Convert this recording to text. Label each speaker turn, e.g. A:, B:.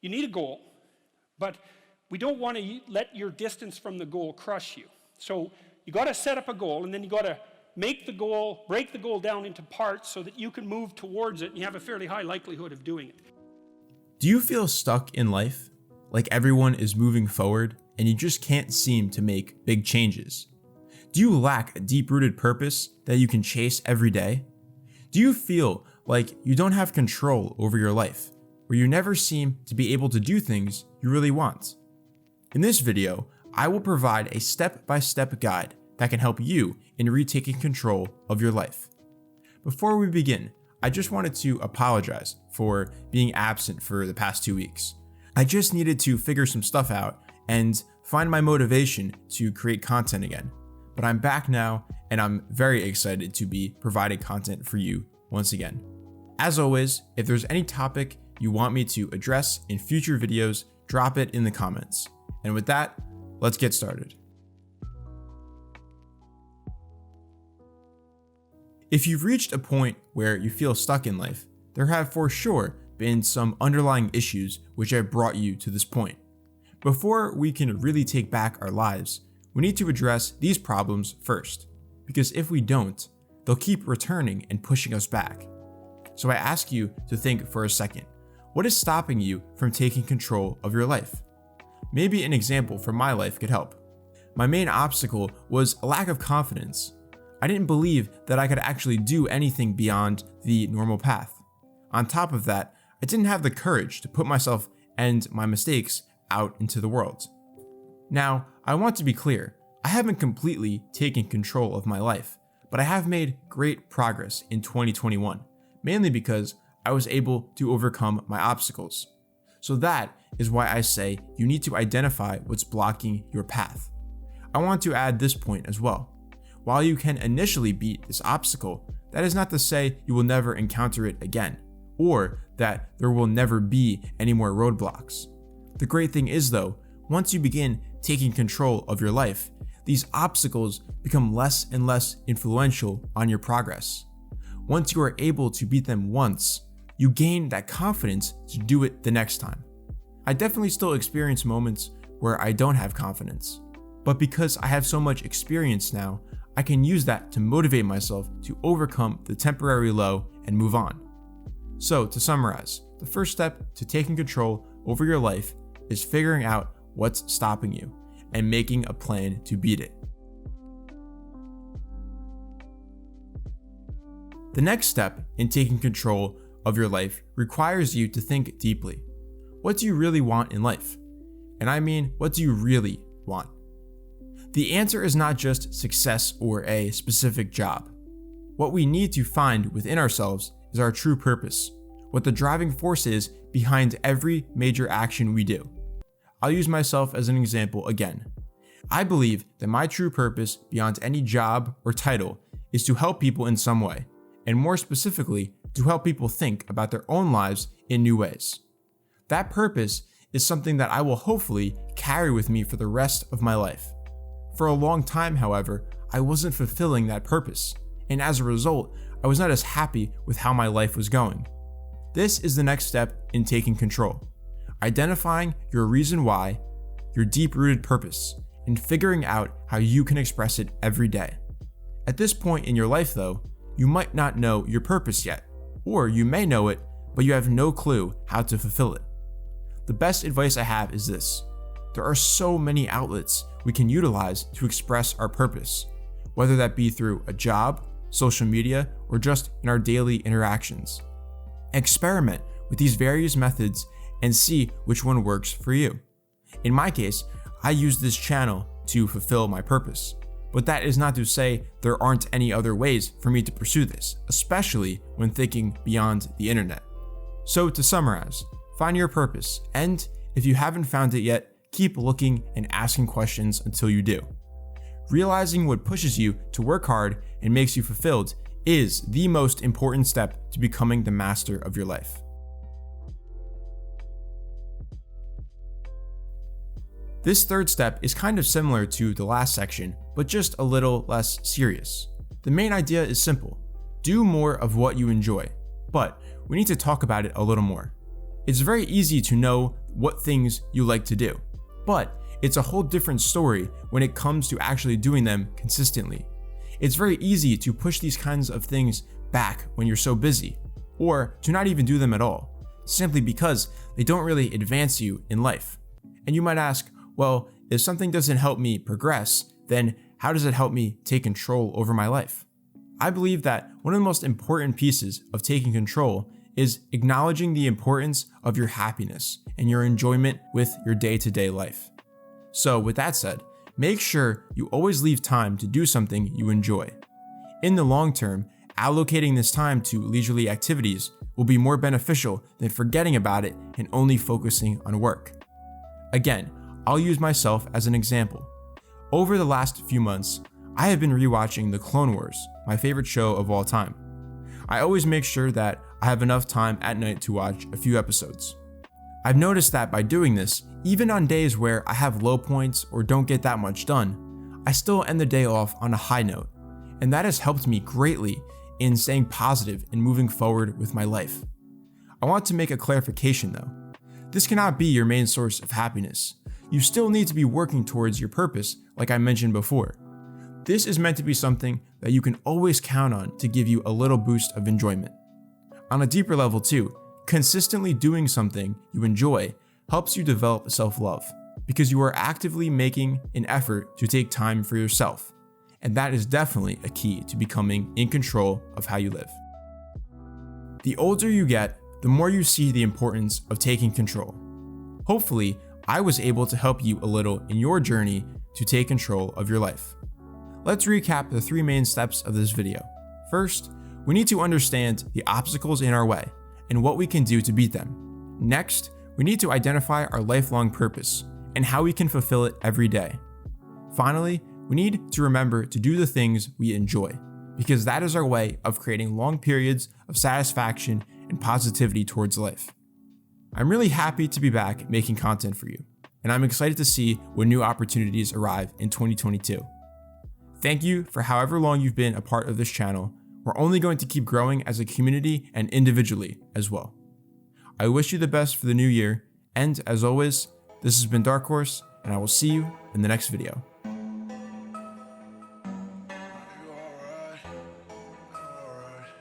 A: You need a goal, but we don't want to let your distance from the goal crush you. So you got to set up a goal, and then you got to break the goal down into parts so that you can move towards it and you have a fairly high likelihood of doing it.
B: Do you feel stuck in life? Like everyone is moving forward and you just can't seem to make big changes? Do you lack a deep-rooted purpose that you can chase every day? Do you feel like you don't have control over your life, where you never seem to be able to do things you really want? In this video, I will provide a step-by-step guide that can help you in retaking control of your life. Before we begin, I just wanted to apologize for being absent for the past 2 weeks. I just needed to figure some stuff out and find my motivation to create content again. But I'm back now, and I'm very excited to be providing content for you once again. As always, if there's any topic you want me to address in future videos, drop it in the comments. And with that, let's get started. If you've reached a point where you feel stuck in life, there have for sure been some underlying issues which have brought you to this point. Before we can really take back our lives, we need to address these problems first, because if we don't, they'll keep returning and pushing us back. So I ask you to think for a second, what is stopping you from taking control of your life? Maybe an example from my life could help. My main obstacle was a lack of confidence. I didn't believe that I could actually do anything beyond the normal path. On top of that, I didn't have the courage to put myself and my mistakes out into the world. Now, I want to be clear, I haven't completely taken control of my life, but I have made great progress in 2021, mainly because I was able to overcome my obstacles. So that is why I say you need to identify what's blocking your path. I want to add this point as well. While you can initially beat this obstacle, that is not to say you will never encounter it again, or that there will never be any more roadblocks. The great thing is though, once you begin taking control of your life, these obstacles become less and less influential on your progress. Once you are able to beat them once, you gain that confidence to do it the next time. I definitely still experience moments where I don't have confidence, but because I have so much experience now, I can use that to motivate myself to overcome the temporary low and move on. So to summarize, the first step to taking control over your life is figuring out what's stopping you and making a plan to beat it. The next step in taking control of your life requires you to think deeply. What do you really want in life? And I mean, what do you really want? The answer is not just success or a specific job. What we need to find within ourselves is our true purpose, what the driving force is behind every major action we do. I'll use myself as an example again. I believe that my true purpose beyond any job or title is to help people in some way, and more specifically, to help people think about their own lives in new ways. That purpose is something that I will hopefully carry with me for the rest of my life. For a long time, however, I wasn't fulfilling that purpose, and as a result, I was not as happy with how my life was going. This is the next step in taking control. Identifying your reason why, your deep-rooted purpose, and figuring out how you can express it every day. At this point in your life though, you might not know your purpose yet, or you may know it, but you have no clue how to fulfill it. The best advice I have is this: there are so many outlets we can utilize to express our purpose, whether that be through a job, social media, or just in our daily interactions. Experiment with these various methods and see which one works for you. In my case, I use this channel to fulfill my purpose, but that is not to say there aren't any other ways for me to pursue this, especially when thinking beyond the internet. So to summarize, find your purpose, and if you haven't found it yet, keep looking and asking questions until you do. Realizing what pushes you to work hard and makes you fulfilled is the most important step to becoming the master of your life. This third step is kind of similar to the last section, but just a little less serious. The main idea is simple: do more of what you enjoy, but we need to talk about it a little more. It's very easy to know what things you like to do, but it's a whole different story when it comes to actually doing them consistently. It's very easy to push these kinds of things back when you're so busy, or to not even do them at all, simply because they don't really advance you in life. And you might ask, well, if something doesn't help me progress, then how does it help me take control over my life? I believe that one of the most important pieces of taking control is acknowledging the importance of your happiness and your enjoyment with your day-to-day life. So with that said, make sure you always leave time to do something you enjoy. In the long term, allocating this time to leisurely activities will be more beneficial than forgetting about it and only focusing on work. Again, I'll use myself as an example. Over the last few months, I have been rewatching The Clone Wars, my favorite show of all time. I always make sure that I have enough time at night to watch a few episodes. I've noticed that by doing this, even on days where I have low points or don't get that much done, I still end the day off on a high note, and that has helped me greatly in staying positive and moving forward with my life. I want to make a clarification though. This cannot be your main source of happiness. You still need to be working towards your purpose, like I mentioned before. This is meant to be something that you can always count on to give you a little boost of enjoyment. On a deeper level too, consistently doing something you enjoy helps you develop self-love because you are actively making an effort to take time for yourself. And that is definitely a key to becoming in control of how you live. The older you get, the more you see the importance of taking control. Hopefully, I was able to help you a little in your journey to take control of your life. Let's recap the 3 main steps of this video. First, we need to understand the obstacles in our way and what we can do to beat them. Next, we need to identify our lifelong purpose and how we can fulfill it every day. Finally, we need to remember to do the things we enjoy, because that is our way of creating long periods of satisfaction and positivity towards life. I'm really happy to be back making content for you, and I'm excited to see when new opportunities arrive in 2022. Thank you for however long you've been a part of this channel. We're only going to keep growing as a community and individually as well. I wish you the best for the new year, and as always, this has been Dark Horse, and I will see you in the next video.